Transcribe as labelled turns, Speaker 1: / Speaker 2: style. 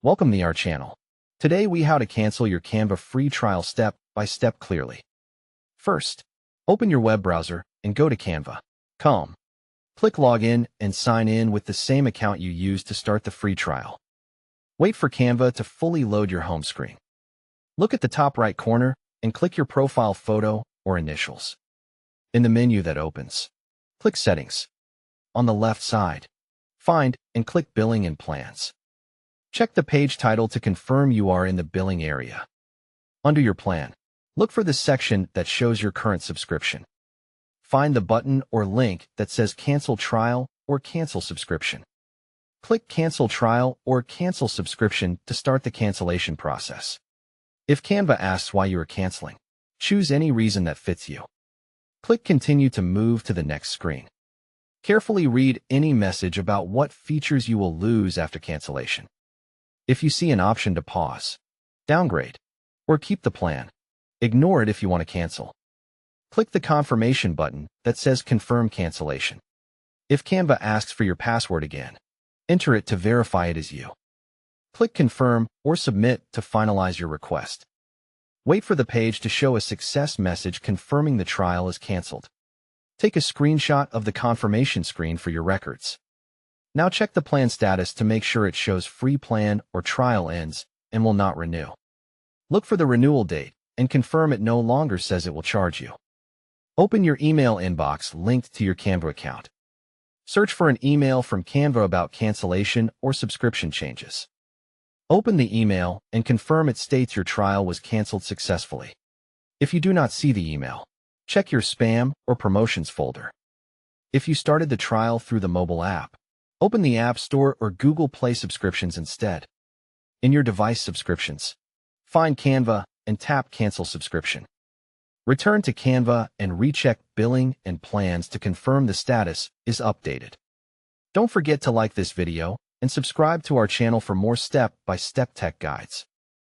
Speaker 1: Welcome to our channel. Today we how to cancel your Canva free trial step by step clearly. First, open your web browser and go to Canva.com. Click Login and sign in with the same account you used to start the free trial. Wait for Canva to fully load your home screen. Look at the top right corner and click your profile photo or initials. In the menu that opens, click Settings. On the left side, find and click Billing and Plans. Check the page title to confirm you are in the billing area. Under your plan, look for the section that shows your current subscription. Find the button or link that says Cancel Trial or Cancel Subscription. Click Cancel Trial or Cancel Subscription to start the cancellation process. If Canva asks why you are canceling, choose any reason that fits you. Click Continue to move to the next screen. Carefully read any message about what features you will lose after cancellation. If you see an option to pause, downgrade, or keep the plan, ignore it if you want to cancel. Click the confirmation button that says Confirm Cancellation. If Canva asks for your password again, enter it to verify it is you. Click Confirm or Submit to finalize your request. Wait for the page to show a success message confirming the trial is canceled. Take a screenshot of the confirmation screen for your records. Now check the plan status to make sure it shows free plan or trial ends and will not renew. Look for the renewal date and confirm it no longer says it will charge you. Open your email inbox linked to your Canva account. Search for an email from Canva about cancellation or subscription changes. Open the email and confirm it states your trial was canceled successfully. If you do not see the email, check your spam or promotions folder. If you started the trial through the mobile app, open the App Store or Google Play subscriptions instead. In your device subscriptions, find Canva and tap Cancel Subscription. Return to Canva and recheck Billing and Plans to confirm the status is updated. Don't forget to like this video and subscribe to our channel for more step-by-step tech guides.